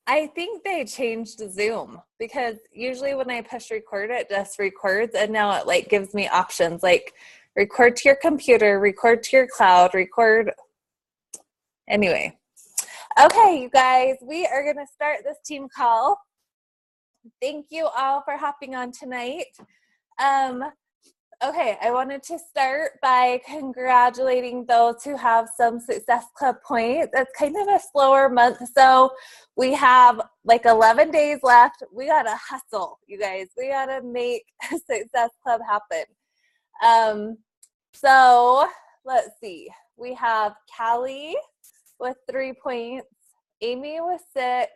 I think they changed Zoom because usually when I push record, it just records, and now it like gives me options like record to your computer, record to your cloud, record. Anyway, okay, you guys, we are going to start this team call. Thank you all for hopping on tonight. Okay, I wanted to start by congratulating those who have some Success Club points. It's kind of a slower month, so we have like 11 days left. We gotta hustle, you guys. We gotta make Success Club happen. So let's see. We have Callie with 3 points, Amy with 6,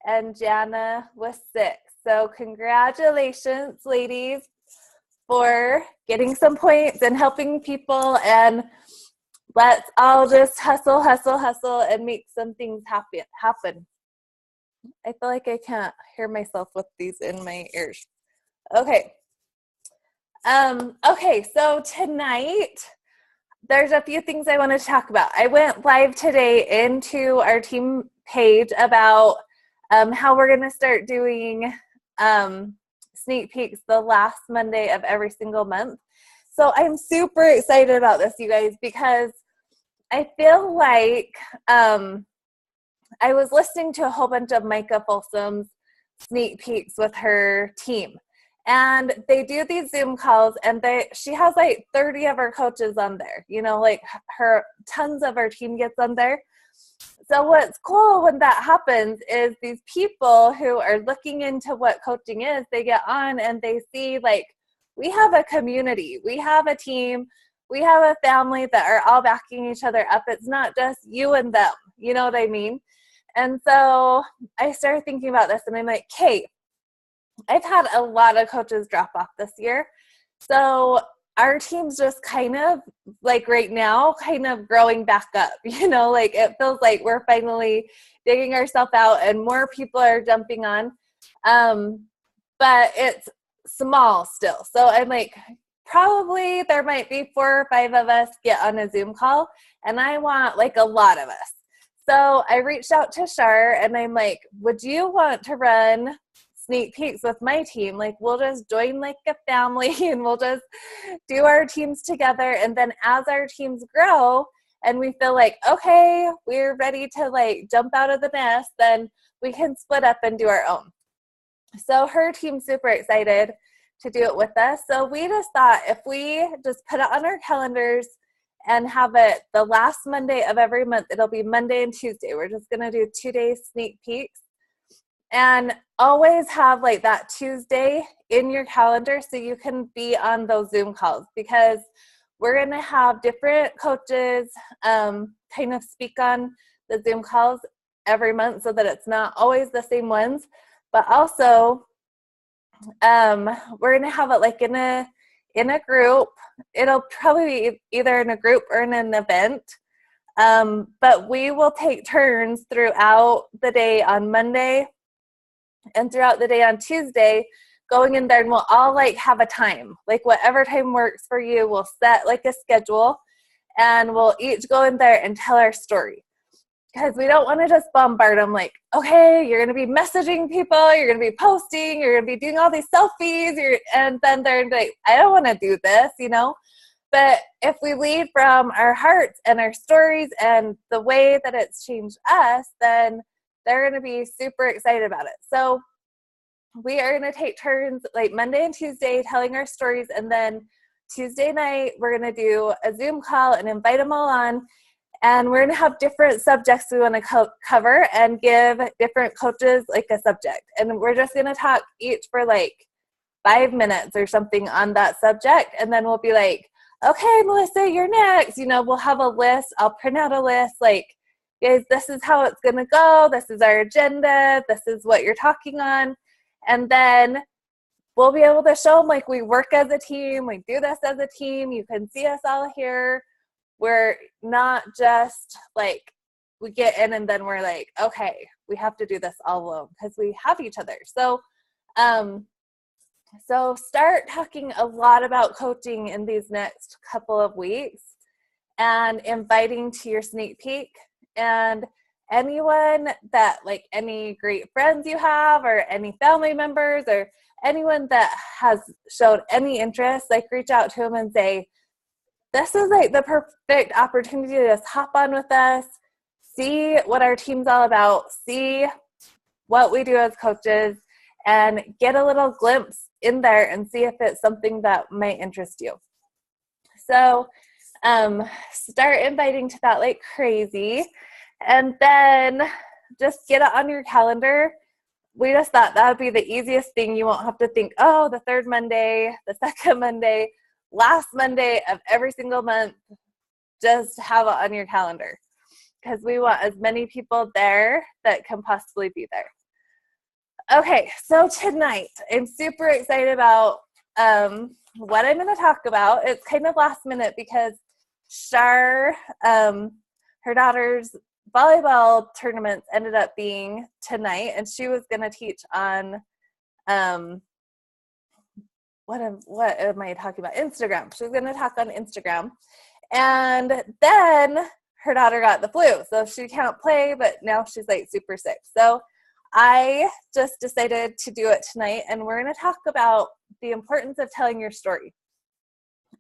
and Jana with 6. So congratulations, ladies, for getting some points and helping people, and let's all just hustle and make some things happen. I feel like I can't hear myself with these in my ears. Okay. Okay, so tonight there's a few things I want to talk about. I went live today into our team page about how we're going to start doing sneak peeks the last Monday of every single month. So I'm super excited about this, you guys, because I feel like I was listening to a whole bunch of Micah Folsom's sneak peeks with her team. And they do these Zoom calls, and she has like 30 of her coaches on there, like tons of her team gets on there. So what's cool when that happens is these people who are looking into what coaching is, they get on and they see like, we have a community, we have a team, we have a family that are all backing each other up. It's not just you and them, you know what I mean? And so I started thinking about this, and I'm like, Kate, I've had a lot of coaches drop off this year. So our team's just kind of like right now kind of growing back up, like it feels like we're finally digging ourselves out and more people are jumping on. But it's small still. So I'm like, probably there might be 4 or 5 of us get on a Zoom call, and I want like a lot of us. So I reached out to Shar and I'm like, would you want to run sneak peeks with my team? Like, we'll just join like a family and we'll just do our teams together. And then as our teams grow and we feel like, okay, we're ready to like jump out of the nest, then we can split up and do our own. So her team's super excited to do it with us. So we just thought if we just put it on our calendars and have it the last Monday of every month, it'll be Monday and Tuesday. We're just going to do 2-day sneak peeks. And always have like that Tuesday in your calendar so you can be on those Zoom calls, because we're going to have different coaches kind of speak on the Zoom calls every month so that it's not always the same ones. But also we're going to have it like in a group. It'll probably be either in a group or in an event. But we will take turns throughout the day on Monday and throughout the day on Tuesday, going in there, and we'll all like have a time, like whatever time works for you. We'll set like a schedule and we'll each go in there and tell our story, because we don't want to just bombard them like, okay, you're going to be messaging people, you're going to be posting, you're going to be doing all these selfies, and then they're like, I don't want to do this, But if we lead from our hearts and our stories and the way that it's changed us, then they're going to be super excited about it. So we are going to take turns like Monday and Tuesday telling our stories. And then Tuesday night, we're going to do a Zoom call and invite them all on. And we're going to have different subjects we want to cover and give different coaches like a subject. And we're just going to talk each for like 5 minutes or something on that subject. And then we'll be like, okay, Melissa, you're next. We'll have a list. I'll print out a list like, guys, this is how it's going to go. This is our agenda. This is what you're talking on. And then we'll be able to show them like we work as a team. We do this as a team. You can see us all here. We're not just like we get in and then we're like, okay, we have to do this all alone, because we have each other. So start talking a lot about coaching in these next couple of weeks and inviting to your sneak peek. And anyone that, like, any great friends you have or any family members or anyone that has showed any interest, like, reach out to them and say, this is like the perfect opportunity to just hop on with us, see what our team's all about, see what we do as coaches, and get a little glimpse in there and see if it's something that might interest you. So start inviting to that like crazy, and then just get it on your calendar. We just thought that would be the easiest thing. You won't have to think, oh, the third Monday, the second Monday, last Monday of every single month. Just have it on your calendar, because we want as many people there that can possibly be there. Okay, so tonight I'm super excited about what I'm going to talk about. It's kind of last minute because Shar, her daughter's volleyball tournaments ended up being tonight, and she was going to teach on what am I talking about? Instagram. She was going to talk on Instagram, and then her daughter got the flu, so she can't play, but now she's like super sick. So I just decided to do it tonight, and we're going to talk about the importance of telling your story.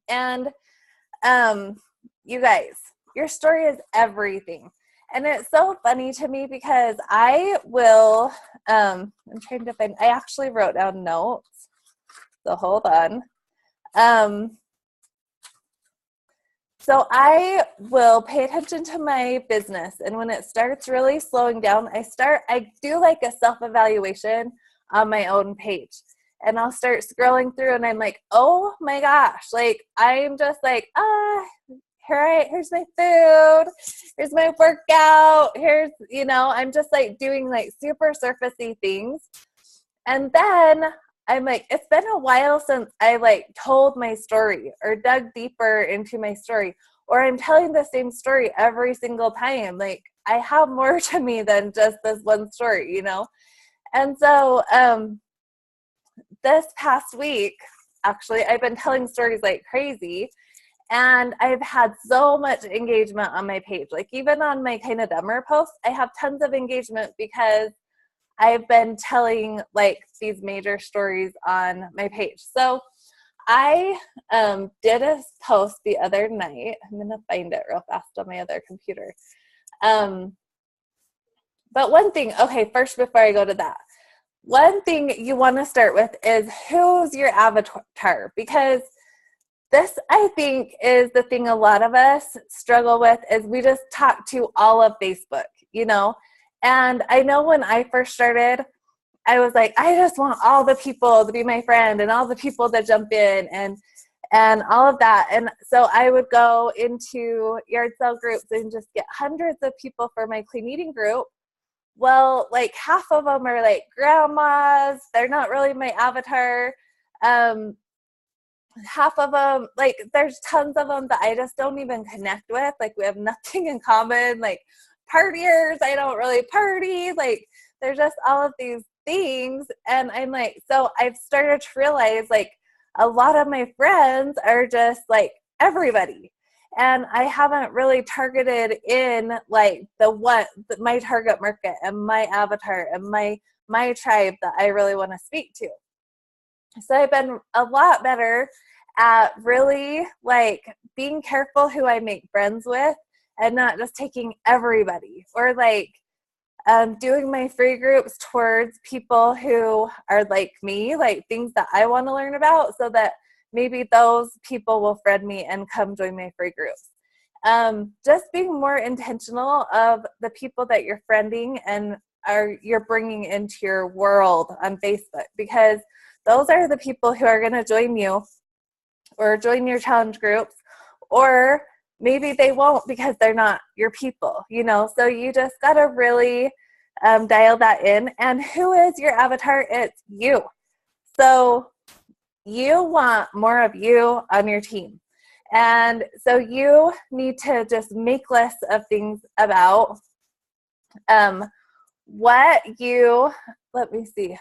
And you guys, your story is everything. And it's so funny to me because I will, I'm trying to find, I actually wrote down notes, so hold on. So I will pay attention to my business, and when it starts really slowing down, I do like a self-evaluation on my own page. And I'll start scrolling through, and I'm like, oh my gosh, like, I'm just like, here's my food, here's my workout, here's, I'm just like doing like super surfacey things. And then I'm like, it's been a while since I like told my story or dug deeper into my story, or I'm telling the same story every single time. Like, I have more to me than just this one story, And so this past week, actually, I've been telling stories like crazy, and I've had so much engagement on my page. Like, even on my kind of dumber posts, I have tons of engagement because I've been telling like these major stories on my page. So I did a post the other night. I'm going to find it real fast on my other computer. But one thing, okay, first, before I go to that, one thing you want to start with is, who's your avatar? Because this, I think, is the thing a lot of us struggle with, is we just talk to all of Facebook, And I know when I first started, I was like, I just want all the people to be my friend and all the people that jump in and all of that. And so I would go into yard sale groups and just get hundreds of people for my clean eating group. Well, like half of them are like grandmas. They're not really my avatar. Half of them, like, there's tons of them that I just don't even connect with. Like, we have nothing in common. Like, partiers, I don't really party. Like, there's just all of these things. And I'm like, so I've started to realize, like, a lot of my friends are just like everybody. And I haven't really targeted in like my target market and my avatar and my tribe that I really want to speak to. So I've been a lot better at really like being careful who I make friends with, and not just taking everybody, or like doing my free groups towards people who are like me, like things that I want to learn about, so that maybe those people will friend me and come join my free groups. Just being more intentional of the people that you're friending and you're bringing into your world on Facebook, because those are the people who are going to join you or join your challenge groups, or maybe they won't because they're not your people, So you just got to really dial that in. And who is your avatar? It's you. So you want more of you on your team. And so you need to just make lists of things about let me see.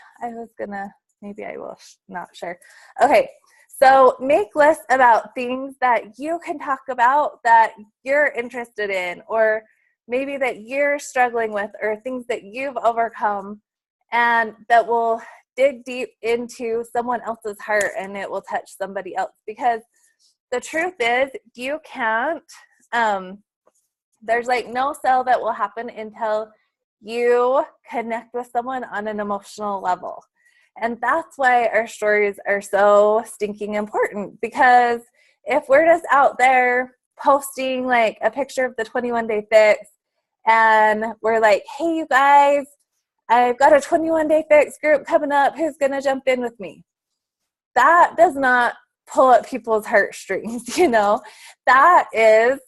Maybe I will, not sure. Okay. So make lists about things that you can talk about that you're interested in, or maybe that you're struggling with, or things that you've overcome, and that will dig deep into someone else's heart and it will touch somebody else. Because the truth is, you can't, there's like no sale that will happen until you connect with someone on an emotional level. And that's why our stories are so stinking important, because if we're just out there posting like a picture of the 21-day fix and we're like, hey, you guys, I've got a 21-day fix group coming up. Who's going to jump in with me? That does not pull at people's heartstrings, you know? That is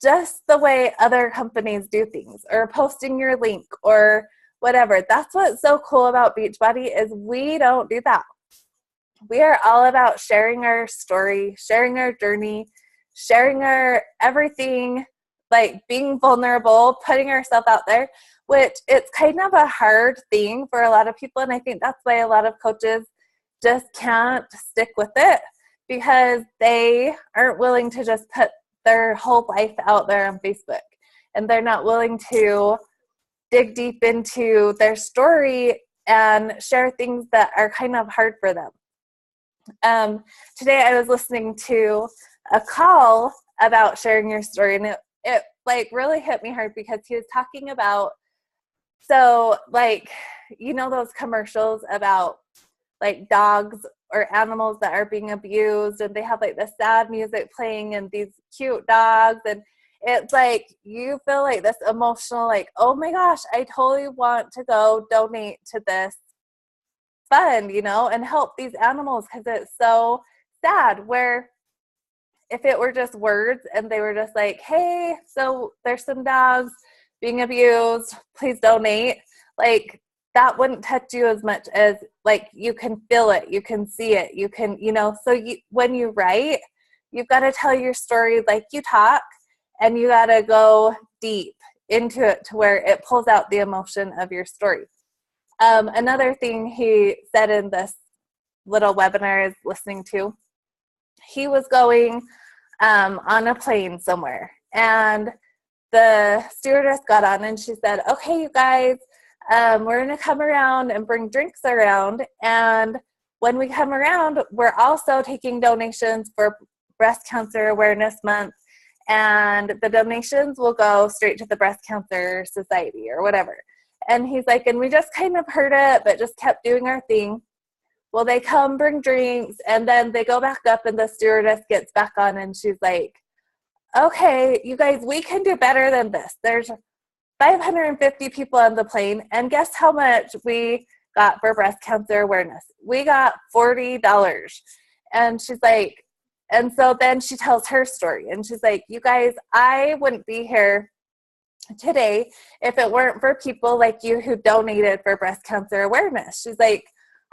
just the way other companies do things, or posting your link or whatever. That's what's so cool about Beachbody is we don't do that. We are all about sharing our story, sharing our journey, sharing our everything, like being vulnerable, putting ourselves out there, which it's kind of a hard thing for a lot of people. And I think that's why a lot of coaches just can't stick with it, because they aren't willing to just put their whole life out there on Facebook, and they're not willing to dig deep into their story and share things that are kind of hard for them. Today I was listening to a call about sharing your story, and it like really hit me hard, because he was talking about, so like, you know, those commercials about like dogs or animals that are being abused, and they have like the sad music playing and these cute dogs, and it's like you feel like this emotional, like, oh my gosh, I totally want to go donate to this fund, you know, and help these animals, because it's so sad. Where if it were just words and they were just like, hey, so there's some dogs being abused, please donate, like that wouldn't touch you as much as like you can feel it, you can see it, you can, you know. So when you write, you've got to tell your story like you talk, and you got to go deep into it to where it pulls out the emotion of your story. Another thing he said in this little webinar I was listening to, he was going on a plane somewhere, and the stewardess got on and she said, okay, you guys, we're going to come around and bring drinks around. And when we come around, we're also taking donations for Breast Cancer Awareness Month. And the donations will go straight to the Breast Cancer Society or whatever. And he's like, and we just kind of heard it, but just kept doing our thing. Well, they come bring drinks, and then they go back up, and the stewardess gets back on, and she's like, okay, you guys, we can do better than this. There's 550 people on the plane, and guess how much we got for breast cancer awareness? We got $40. And she's like, and so then she tells her story, and she's like, you guys, I wouldn't be here today if it weren't for people like you who donated for breast cancer awareness. She's like,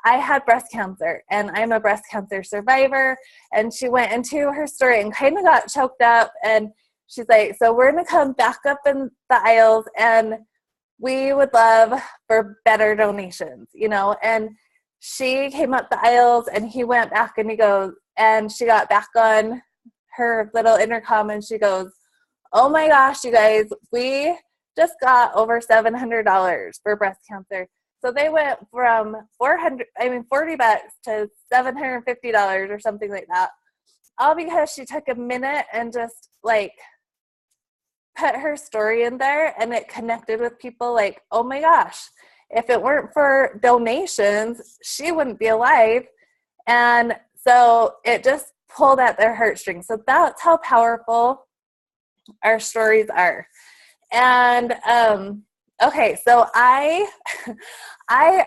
I had breast cancer, and I'm a breast cancer survivor. And she went into her story and kind of got choked up, and she's like, so we're going to come back up in the aisles, and we would love for better donations, you know. And she came up the aisles, and he went back, and he goes, and she got back on her little intercom, and she goes, oh my gosh, you guys, we just got over $700 for breast cancer. So they went from $40 to $750 or something like that, all because she took a minute and just like put her story in there, and it connected with people. Like, oh my gosh, if it weren't for donations, she wouldn't be alive. And so it just pulled at their heartstrings. So that's how powerful our stories are. And okay, so I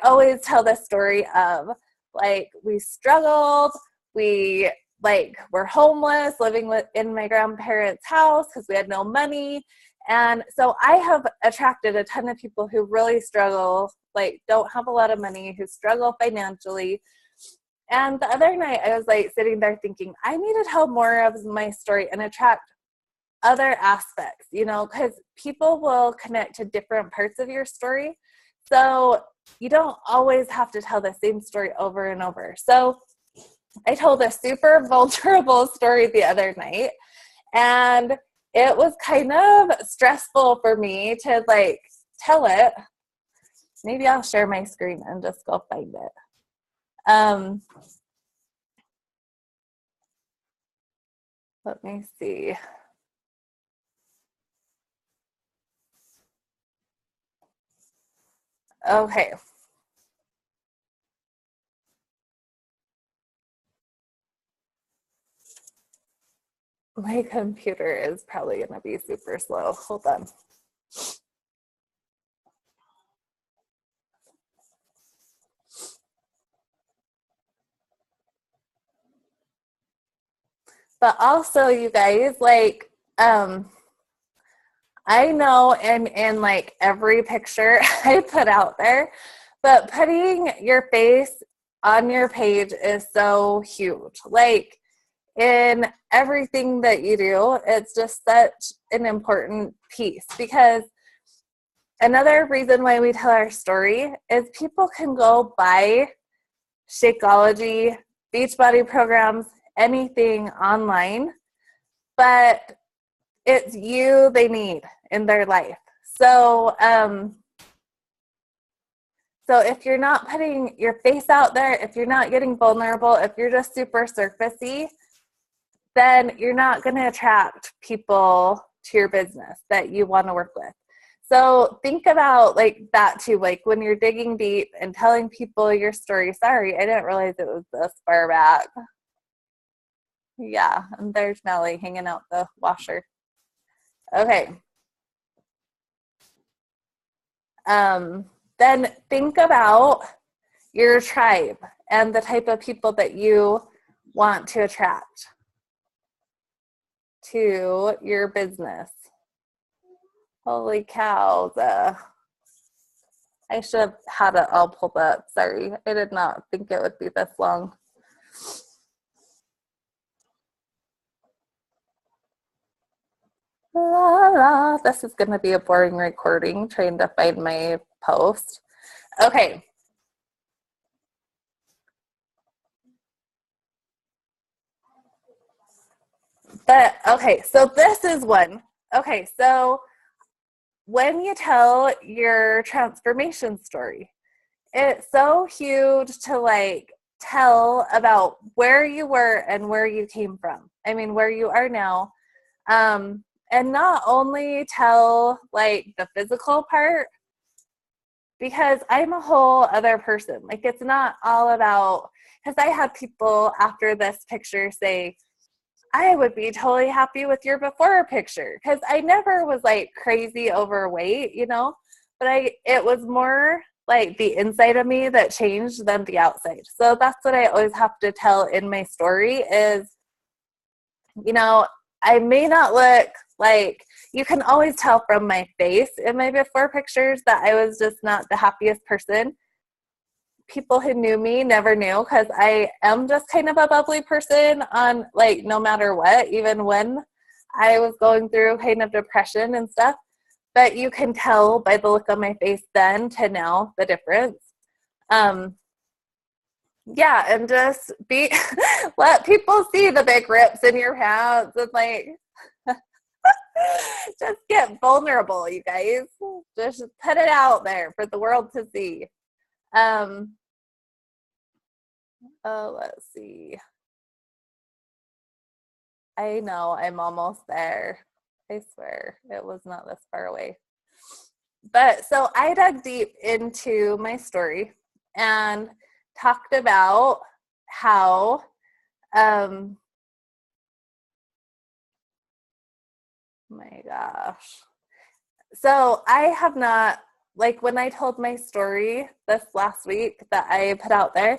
always tell the story of like we struggled, we like were homeless, living in my grandparents' house because we had no money. And so I have attracted a ton of people who really struggle, like don't have a lot of money, who struggle financially. And the other night I was like sitting there thinking, I need to tell more of my story and attract other aspects, you know, because people will connect to different parts of your story. So you don't always have to tell the same story over and over. So I told a super vulnerable story the other night, and it was kind of stressful for me to like tell it. Maybe I'll share my screen and just go find it. Let me see. Okay. My computer is probably going to be super slow. Hold on. But also, you guys, like, I know in like every picture I put out there, but putting your face on your page is so huge. Like, in everything that you do, it's just such an important piece, because another reason why we tell our story is people can go buy Shakeology, Beachbody programs, anything online, but it's you they need in their life. So, so if you're not putting your face out there, if you're not getting vulnerable, if you're just super surfacey, then you're not going to attract people to your business that you want to work with. So think about like that too, like when you're digging deep and telling people your story. Sorry, I didn't realize it was this far back. Yeah, and there's Melly hanging out the washer. Okay. Then think about your tribe and the type of people that you want to attract to your business. Holy cow. I should have had it all pulled up. Sorry, I did not think it would be this long. La, la. This is going to be a boring recording, trying to find my post. Okay. But, okay, so this is one. Okay, so when you tell your transformation story, it's so huge to like tell about where you were and where you came from. I mean, where you are now. And not only tell like the physical part, because I'm a whole other person. Like, it's not all about, because I had people after this picture say, I would be totally happy with your before picture, because I never was like crazy overweight, you know, but it was more like the inside of me that changed than the outside. So that's what I always have to tell in my story is, you know, I may not look like, you can always tell from my face in my before pictures that I was just not the happiest person. People who knew me never knew, because I am just kind of a bubbly person on like no matter what, even when I was going through kind of depression and stuff. But you can tell by the look on my face then to now the difference. Yeah, and just be let people see the big rips in your pants and like just get vulnerable, you guys. Just put it out there for the world to see. Oh, let's see. I know I'm almost there. I swear it was not this far away. But so I dug deep into my story and talked about how my gosh. So I have not, like when I told my story this last week that I put out there,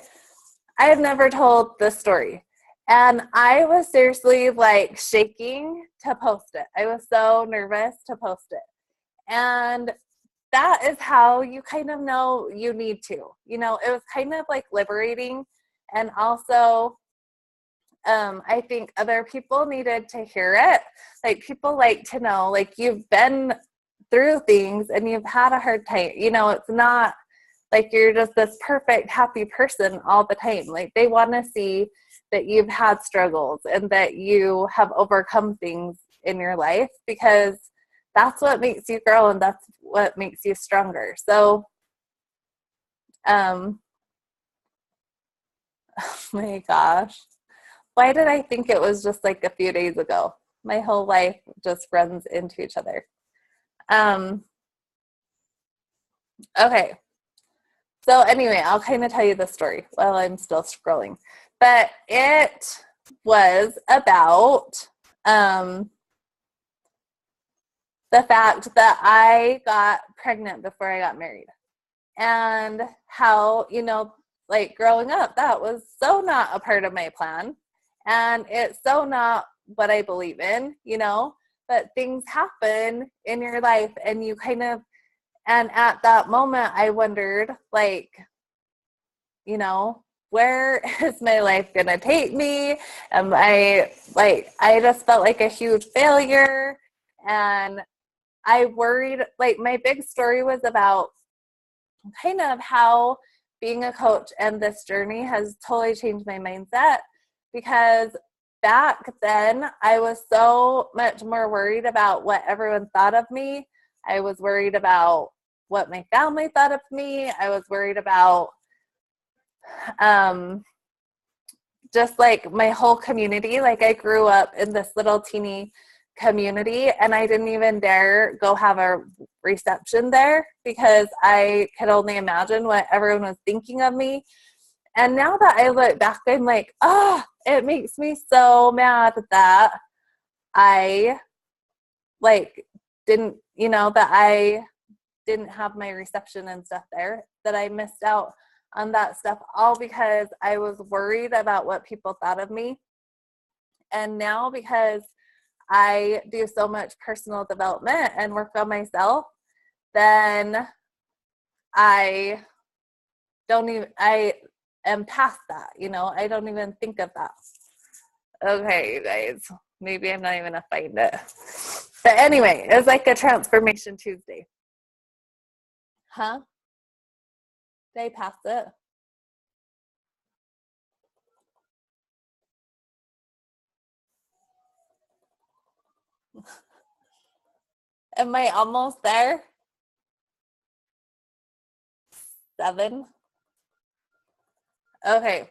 I have never told this story. And I was seriously like shaking to post it. I was so nervous to post it. And that is how you kind of know you need to. You know, it was kind of like liberating. And also, I think other people needed to hear it. Like, people like to know, like, you've been through things and you've had a hard time. You know, it's not like you're just this perfect, happy person all the time. Like, they want to see that you've had struggles and that you have overcome things in your life, because that's what makes you grow and that's what makes you stronger. So, oh my gosh. Why did I think it was just like a few days ago? My whole life just runs into each other. Okay. So anyway, I'll kind of tell you the story while I'm still scrolling. But it was about the fact that I got pregnant before I got married. And how, like growing up, that was so not a part of my plan. And it's so not what I believe in, but things happen in your life and you and at that moment I wondered, like, where is my life going to take me? I just felt like a huge failure. And I worried, like my big story was about kind of how being a coach and this journey has totally changed my mindset, because back then I was so much more worried about what everyone thought of me. I was worried about what my family thought of me. I was worried about just like my whole community. Like I grew up in this little teeny community and I didn't even dare go have a reception there because I could only imagine what everyone was thinking of me. And now that I look back, I'm like, it makes me so mad that I didn't, that I didn't have my reception and stuff there, that I missed out on that stuff, all because I was worried about what people thought of me. And now, because I do so much personal development and work on myself, then I am past that, I don't even think of that. Okay, you guys, maybe I'm not even gonna find it. But anyway, it was like a transformation Tuesday. Huh? Did I pass it? Am I almost there? 7. Okay.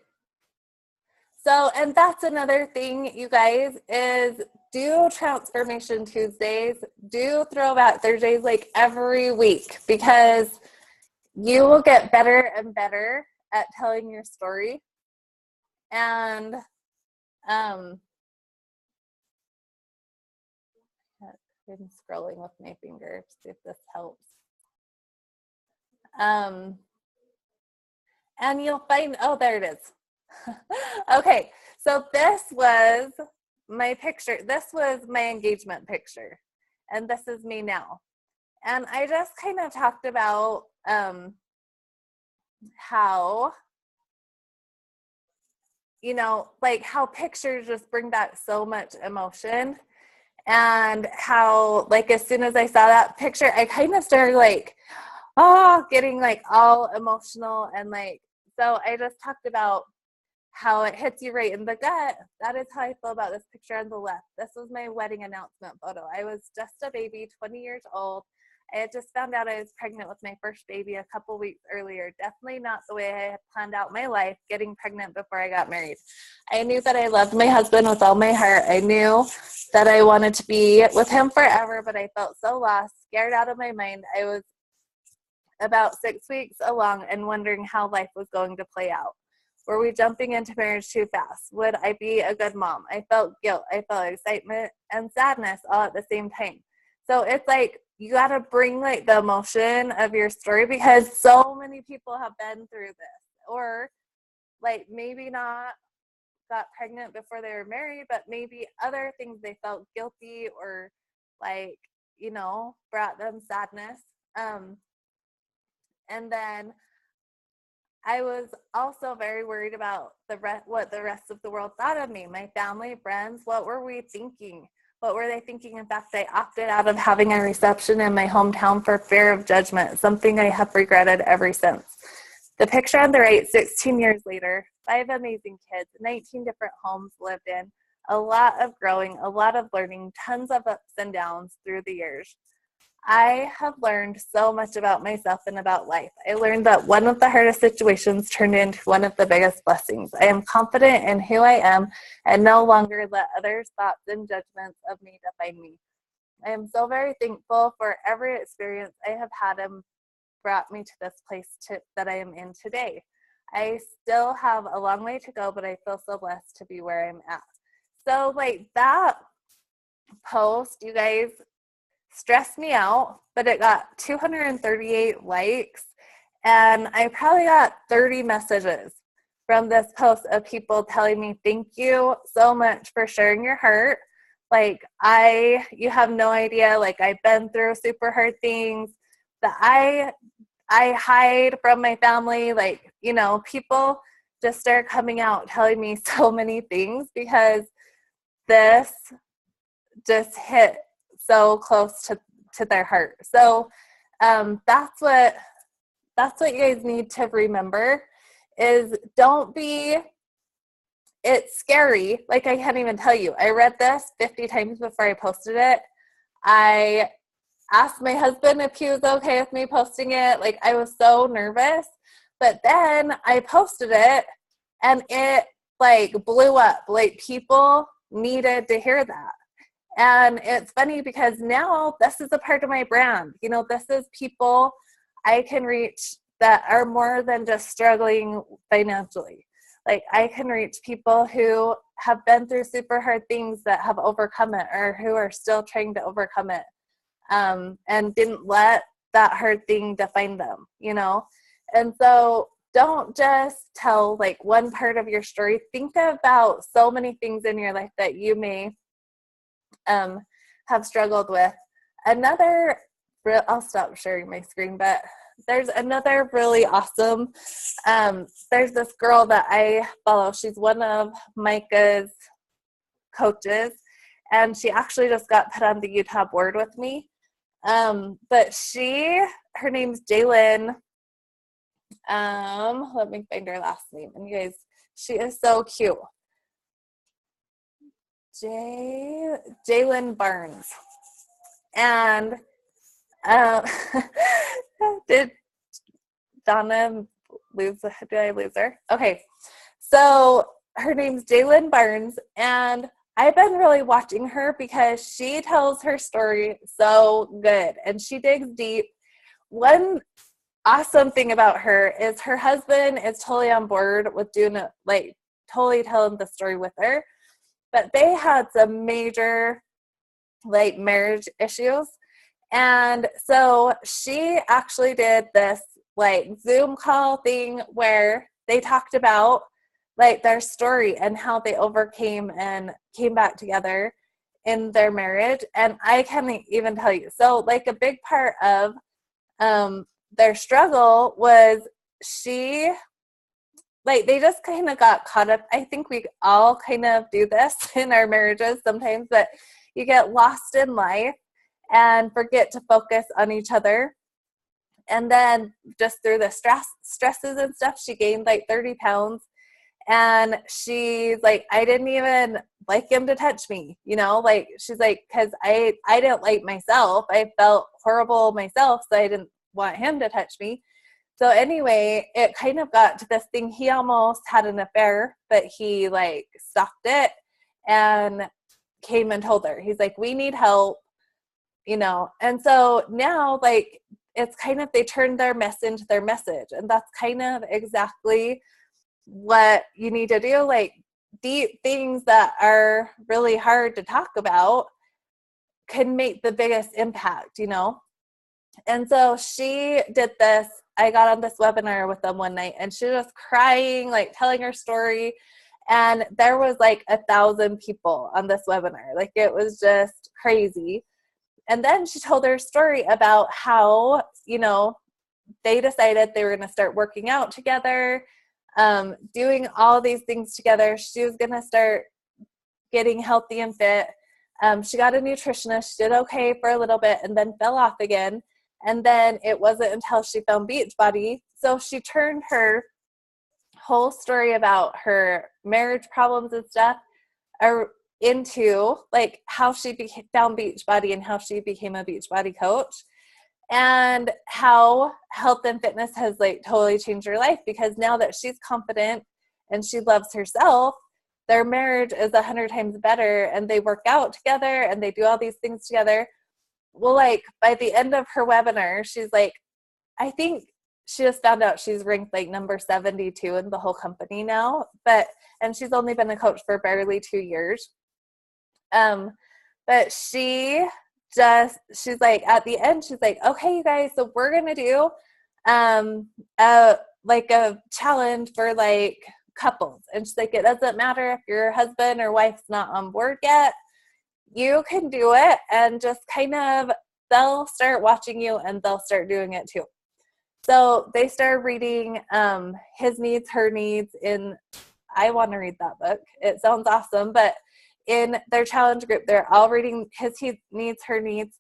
So, and that's another thing, you guys, is do Transformation Tuesdays, do Throwback Thursdays like every week, because you will get better and better at telling your story. And I'm scrolling with my finger to see if this helps. And you'll find, there it is. Okay, so this was my picture. This was my engagement picture. And this is me now. And I just kind of talked about how, like how pictures just bring back so much emotion. And how, like, as soon as I saw that picture, I kind of started getting like all emotional. And like, so I just talked about how it hits you right in the gut. That is how I feel about this picture on the left. This was my wedding announcement photo. I was just a baby, 20 years old. I had just found out I was pregnant with my first baby a couple weeks earlier. Definitely not the way I had planned out my life, getting pregnant before I got married. I knew that I loved my husband with all my heart. I knew that I wanted to be with him forever, but I felt so lost, scared out of my mind. I was about 6 weeks along and wondering how life was going to play out. Were we jumping into marriage too fast? Would I be a good mom? I felt guilt. I felt excitement and sadness all at the same time. So it's like, you got to bring like the emotion of your story, because so many people have been through this, or like maybe not got pregnant before they were married, but maybe other things they felt guilty or like, brought them sadness. And then I was also very worried about what the rest of the world thought of me, my family, friends. What were we thinking? What were they thinking? In fact, I opted out of having a reception in my hometown for fear of judgment, something I have regretted ever since. The picture on the right, 16 years later, 5 amazing kids, 19 different homes lived in, a lot of growing, a lot of learning, tons of ups and downs through the years. I have learned so much about myself and about life. I learned that one of the hardest situations turned into one of the biggest blessings. I am confident in who I am and no longer let others' thoughts and judgments of me define me. I am so very thankful for every experience I have had and brought me to this place that I am in today. I still have a long way to go, but I feel so blessed to be where I'm at. So like that post, you guys, stressed me out, but it got 238 likes, and I probably got 30 messages from this post of people telling me, thank you so much for sharing your heart. Like, you have no idea, like, I've been through super hard things that I hide from my family. Like, you know, people just start coming out telling me so many things because this just hit so close to their heart. So that's what you guys need to remember is it's scary. Like, I can't even tell you. I read this 50 times before I posted it. I asked my husband if he was okay with me posting it. Like, I was so nervous. But then I posted it and it like blew up. Like, people needed to hear that. And it's funny because now this is a part of my brand. You know, this is people I can reach that are more than just struggling financially. Like, I can reach people who have been through super hard things that have overcome it or who are still trying to overcome it and didn't let that hard thing define them, you know? And so don't just tell like one part of your story. Think about so many things in your life that you may have struggled with. I'll stop sharing my screen, but there's another really awesome, there's this girl that I follow. She's one of Micah's coaches, and she actually just got put on the Utah board with me. But her name's Jalen. Let me find her last name. And you guys, she is so cute. Jalen Barnes. And did Donna did I lose her? Okay. So her name's Jalen Barnes, and I've been really watching her because she tells her story so good and she digs deep. One awesome thing about her is her husband is totally on board with doing it, like totally telling the story with her. But they had some major like marriage issues. And so she actually did this like Zoom call thing where they talked about like their story and how they overcame and came back together in their marriage. And I can't even tell you. So like a big part of their struggle was they just kind of got caught up. I think we all kind of do this in our marriages sometimes, but you get lost in life and forget to focus on each other. And then just through the stresses and stuff, she gained like 30 pounds. And she's like, I didn't even like him to touch me, you know, like she's like, because I didn't like myself. I felt horrible myself, so I didn't want him to touch me. So anyway, it kind of got to this thing. He almost had an affair, but he like stopped it and came and told her. He's like, we need help, you know. And so now like it's kind of, they turned their mess into their message. And that's kind of exactly what you need to do. Like deep things that are really hard to talk about can make the biggest impact, you know. And so she did this. I got on this webinar with them one night and she was crying, like telling her story. And there was like 1,000 people on this webinar. Like it was just crazy. And then she told her story about how, you know, they decided they were going to start working out together, doing all these things together. She was going to start getting healthy and fit. She got a nutritionist. She did okay for a little bit and then fell off again. And then it wasn't until she found Beachbody. So she turned her whole story about her marriage problems and stuff into like how she found Beachbody and how she became a Beachbody coach, and how health and fitness has like totally changed her life, because now that she's confident and she loves herself, their marriage is 100 times better, and they work out together and they do all these things together. Well, like by the end of her webinar, she's like, I think she just found out she's ranked like number 72 in the whole company now, and she's only been a coach for barely 2 years. But she's like, at the end, she's like, okay, you guys, so we're going to do, like a challenge for like couples. And she's like, it doesn't matter if your husband or wife's not on board yet, you can do it, and just kind of, they'll start watching you and they'll start doing it too. So they started reading His Needs, Her Needs I want to read that book. It sounds awesome. But in their challenge group, they're all reading His Needs, Her Needs.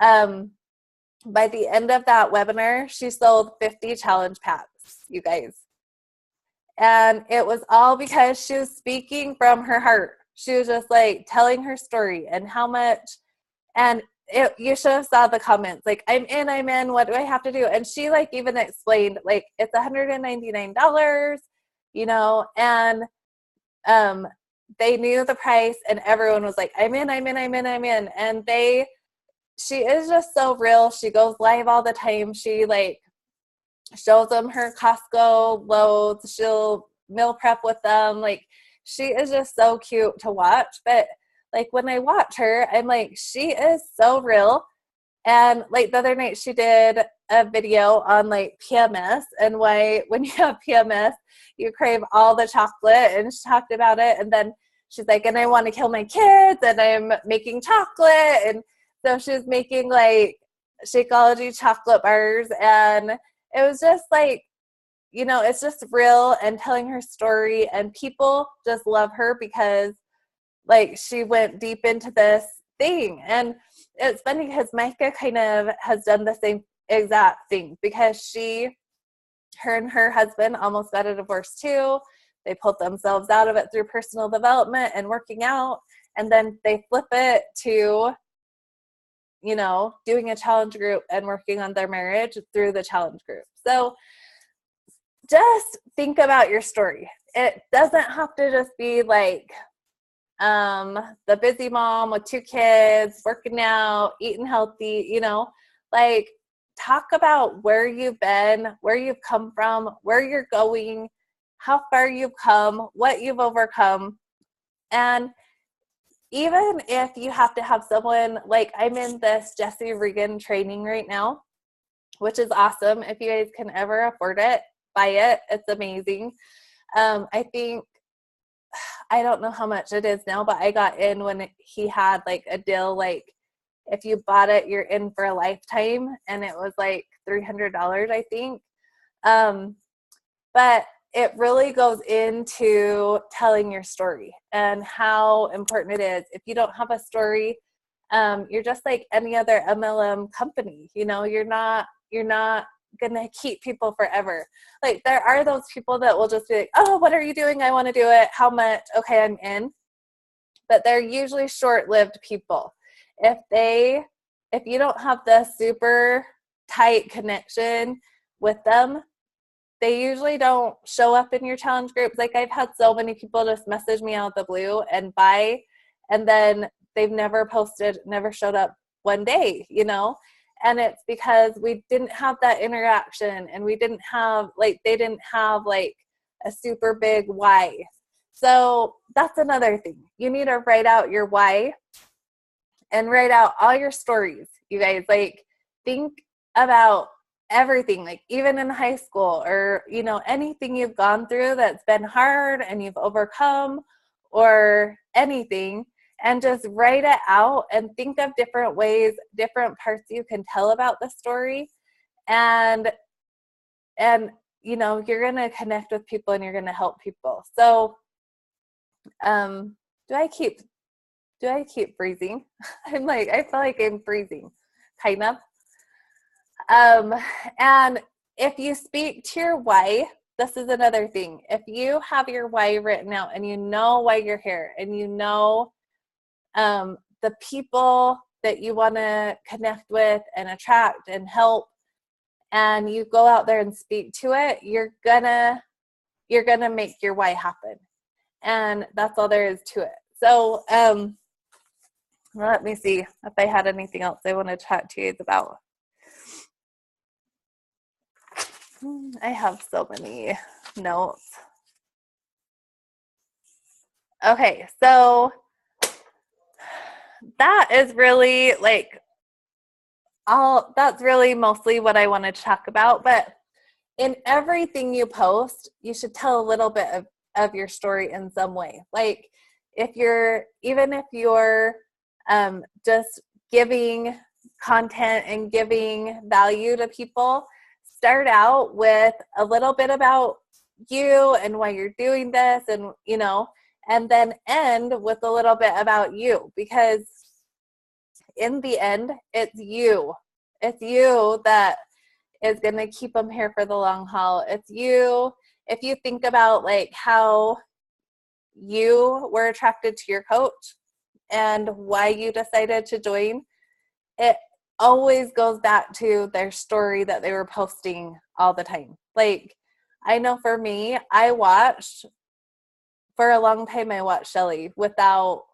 By the end of that webinar, she sold 50 challenge packs, you guys. And it was all because she was speaking from her heart. She was just like telling her story and how much, and you should have saw the comments, like, I'm in, what do I have to do? And she like even explained, like, it's $199, you know, and they knew the price, and everyone was like, I'm in. And she is just so real. She goes live all the time. She like shows them her Costco loads. She'll meal prep with them. Like, she is just so cute to watch. But like when I watch her, I'm like, she is so real. And like the other night she did a video on like PMS and why when you have PMS, you crave all the chocolate, and she talked about it. And then she's like, and I want to kill my kids, and I'm making chocolate. And so she was making like Shakeology chocolate bars, and it was just like, you know, it's just real and telling her story, and people just love her because like she went deep into this thing. And it's funny because Micah kind of has done the same exact thing, because her and her husband almost got a divorce too. They pulled themselves out of it through personal development and working out, and then they flip it to, you know, doing a challenge group and working on their marriage through the challenge group. So just think about your story. It doesn't have to just be like the busy mom with 2 kids, working out, eating healthy, you know, like talk about where you've been, where you've come from, where you're going, how far you've come, what you've overcome. And even if you have to have someone, like I'm in this Jesse Regan training right now, which is awesome. If you guys can ever afford it, buy it. It's amazing. I think, I don't know how much it is now, but I got in when he had like a deal, like if you bought it, you're in for a lifetime, and it was like $300, I think. But it really goes into telling your story and how important it is. If you don't have a story, you're just like any other MLM company. You know, you're not gonna keep people forever. Like there are those people that will just be like, oh, what are you doing? I want to do it. How much? Okay, I'm in. But they're usually short-lived people. If you don't have the super tight connection with them, they usually don't show up in your challenge groups. Like I've had so many people just message me out of the blue and buy, and then they've never posted, never showed up one day, you know? And it's because we didn't have that interaction, and we didn't have, like, they didn't have like a super big why. So that's another thing. You need to write out your why and write out all your stories. You guys, like, think about everything, like even in high school, or, you know, anything you've gone through that's been hard and you've overcome, or anything, and just write it out and think of different ways, different parts you can tell about the story. And you know, you're going to connect with people and you're going to help people. So, do I keep freezing? I'm like, I feel like I'm freezing, kind of. And if you speak to your why, this is another thing. If you have your why written out and you know why you're here, and you know the people that you want to connect with and attract and help, and you go out there and speak to it, you're gonna make your why happen. And that's all there is to it. So let me see if I had anything else I want to chat to you about. I have so many notes. Okay, so that is really that's really mostly what I want to talk about. But in everything you post, you should tell a little bit of your story in some way. Like if you're just giving content and giving value to people, start out with a little bit about you and why you're doing this, and and then end with a little bit about you, because in the end, it's you that is going to keep them here for the long haul. It's you. If you think about how you were attracted to your coach and why you decided to join, it always goes back to their story that they were posting all the time. I know for me, for a long time, I watched Shelly without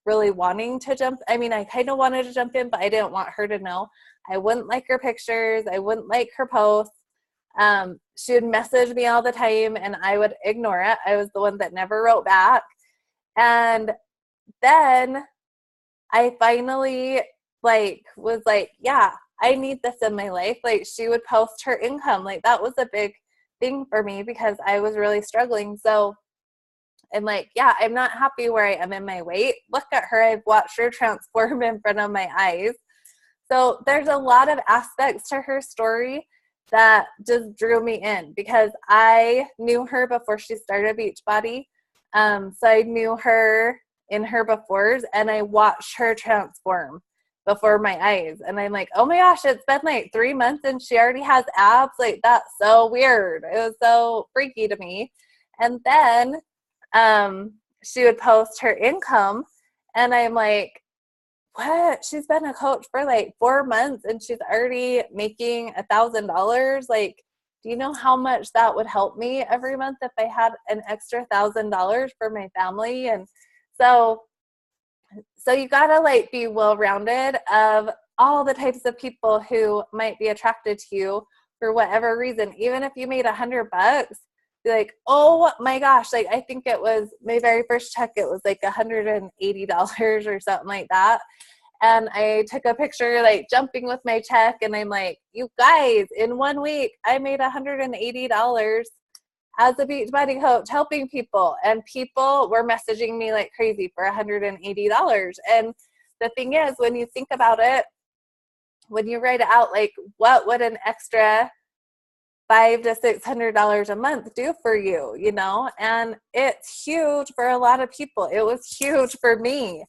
really wanting to jump. I mean, I kind of wanted to jump in, but I didn't want her to know. I wouldn't like her pictures. I wouldn't like her posts. She would message me all the time and I would ignore it. I was the one that never wrote back. And then I finally was yeah, I need this in my life. She would post her income. That was a big thing for me because I was really struggling. So I'm yeah, I'm not happy where I am in my weight. Look at her. I've watched her transform in front of my eyes. So there's a lot of aspects to her story that just drew me in because I knew her before she started Beachbody. So I knew her in her befores and I watched her transform before my eyes. And I'm oh my gosh, it's been 3 months and she already has abs. That's so weird. It was so freaky to me. And then she would post her income and I'm what? She's been a coach for 4 months and she's already making $1,000. Do you know how much that would help me every month if I had an extra $1,000 for my family? And so you gotta be well-rounded of all the types of people who might be attracted to you for whatever reason. Even if you made $100, be oh my gosh, I think it was my very first check, it was $180 or something like that. And I took a picture jumping with my check and I'm you guys, in 1 week I made $180 as a Beachbody coach helping people, and people were messaging me like crazy for $180. And the thing is, when you think about it, when you write it out, what would an extra $500 to $600 a month do for you, and it's huge for a lot of people. It was huge for me.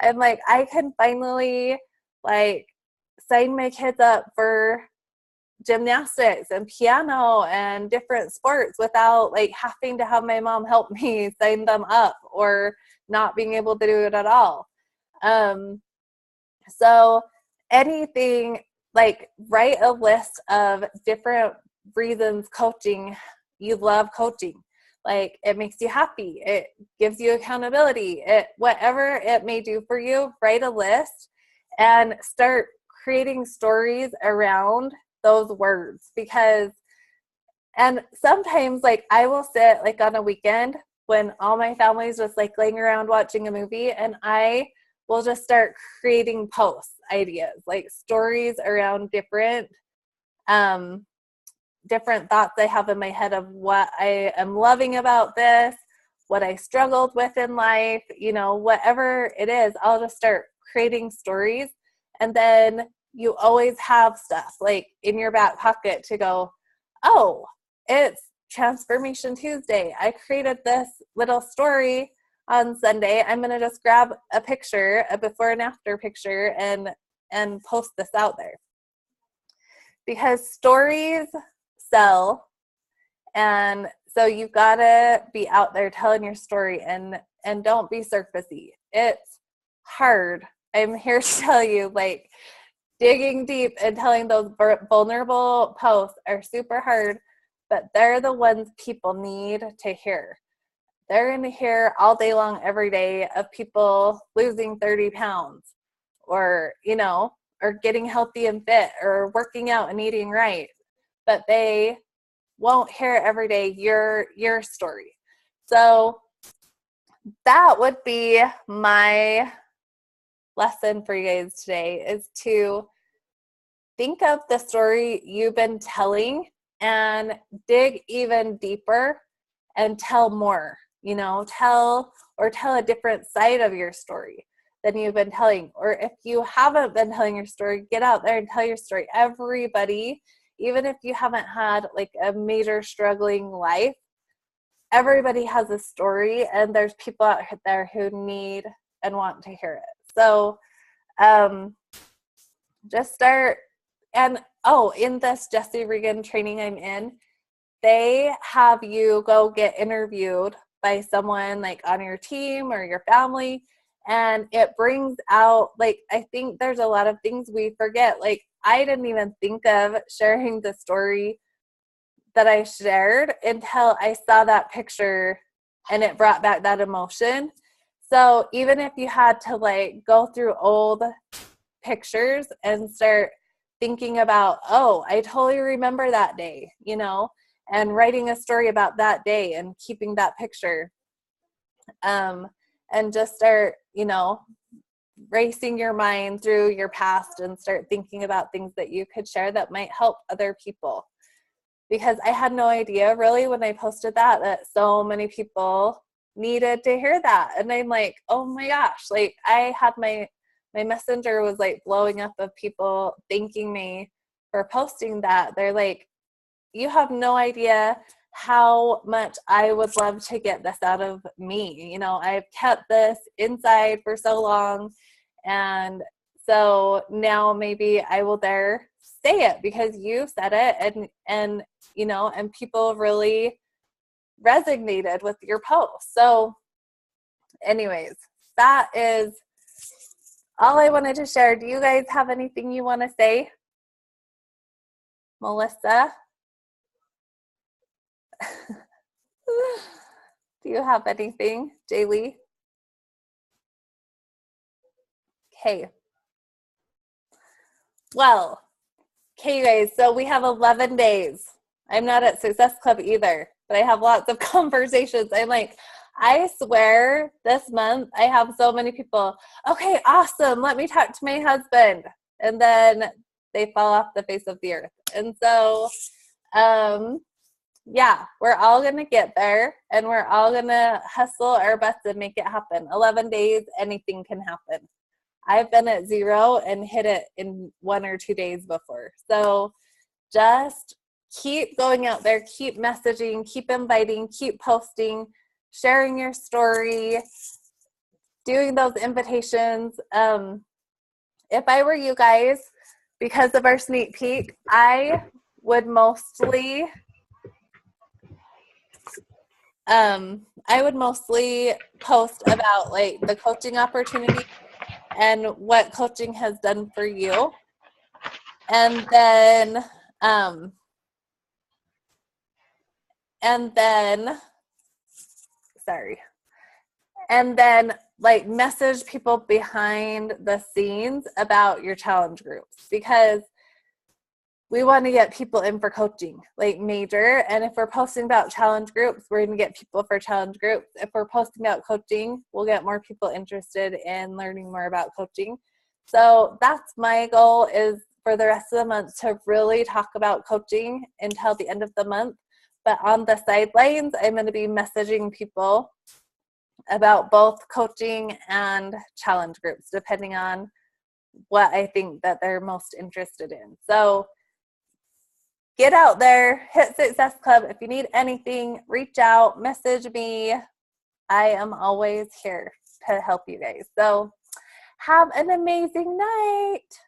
I'm I can finally sign my kids up for gymnastics and piano and different sports without having to have my mom help me sign them up or not being able to do it at all. So anything, write a list of different reasons you love coaching. It makes you happy, it gives you accountability, whatever it may do for you, write a list and start creating stories around those words. And sometimes I will sit on a weekend when all my family's just laying around watching a movie, and I will just start creating post ideas, stories around different thoughts I have in my head of what I am loving about this, what I struggled with in life, whatever it is, I'll just start creating stories. And then you always have stuff in your back pocket to go, oh, it's Transformation Tuesday. I created this little story on Sunday. I'm going to just grab a picture, a before and after picture, and post this out there. Because stories sell, and so you gotta be out there telling your story and don't be surfacey. It's hard. I'm here to tell you, like, digging deep and telling those vulnerable posts are super hard, but they're the ones people need to hear. They're going to hear all day long, every day, of people losing 30 pounds or, you know, or getting healthy and fit or working out and eating right. But they won't hear every day your story. So that would be my lesson for you guys today, is to think of the story you've been telling and dig even deeper and tell more, you know, tell a different side of your story than you've been telling. Or if you haven't been telling your story, get out there and tell your story. Everybody, even if you haven't had like a major struggling life, everybody has a story, and there's people out there who need and want to hear it. So just start. And in this Jesse Regan training I'm in, they have you go get interviewed by someone like on your team or your family, and it brings out, like, I think there's a lot of things we forget. Like, I didn't even think of sharing the story that I shared until I saw that picture and it brought back that emotion. So even if you had to like go through old pictures and start thinking about, oh, I totally remember that day, you know, and writing a story about that day and keeping that picture, and just start, you know, racing your mind through your past and start thinking about things that you could share that might help other people. Because I had no idea really when I posted that so many people needed to hear that. And I'm like, oh my gosh, like I had my messenger was like blowing up of people thanking me for posting that. They're like, you have no idea how much I would love to get this out of me. You know, I've kept this inside for so long. And so now maybe I will dare say it because you said it, and you know, and people really resonated with your post. So anyways, that is all I wanted to share. Do you guys have anything you want to say? Melissa? Do you have anything? Jaylee? Okay. Well, okay, you guys, so we have 11 days. I'm not at Success Club either, but I have lots of conversations. I'm like, I swear this month I have so many people, okay, awesome, let me talk to my husband. And then they fall off the face of the earth. And so, yeah, we're all going to get there, and we're all going to hustle our butts and make it happen. 11 days, anything can happen. I've been at 0 and hit it in 1 or 2 days before. So just keep going out there, keep messaging, keep inviting, keep posting, sharing your story, doing those invitations. If I were you guys, because of our sneak peek, I would mostly post about like the coaching opportunity and what coaching has done for you. And then like message people behind the scenes about your challenge groups, because we want to get people in for coaching, like major. And if we're posting about challenge groups, we're going to get people for challenge groups. If we're posting about coaching, we'll get more people interested in learning more about coaching. So that's my goal, is for the rest of the month to really talk about coaching until the end of the month. But on the sidelines, I'm going to be messaging people about both coaching and challenge groups, depending on what I think that they're most interested in. So get out there, hit Success Club. If you need anything, reach out, message me. I am always here to help you guys. So have an amazing night.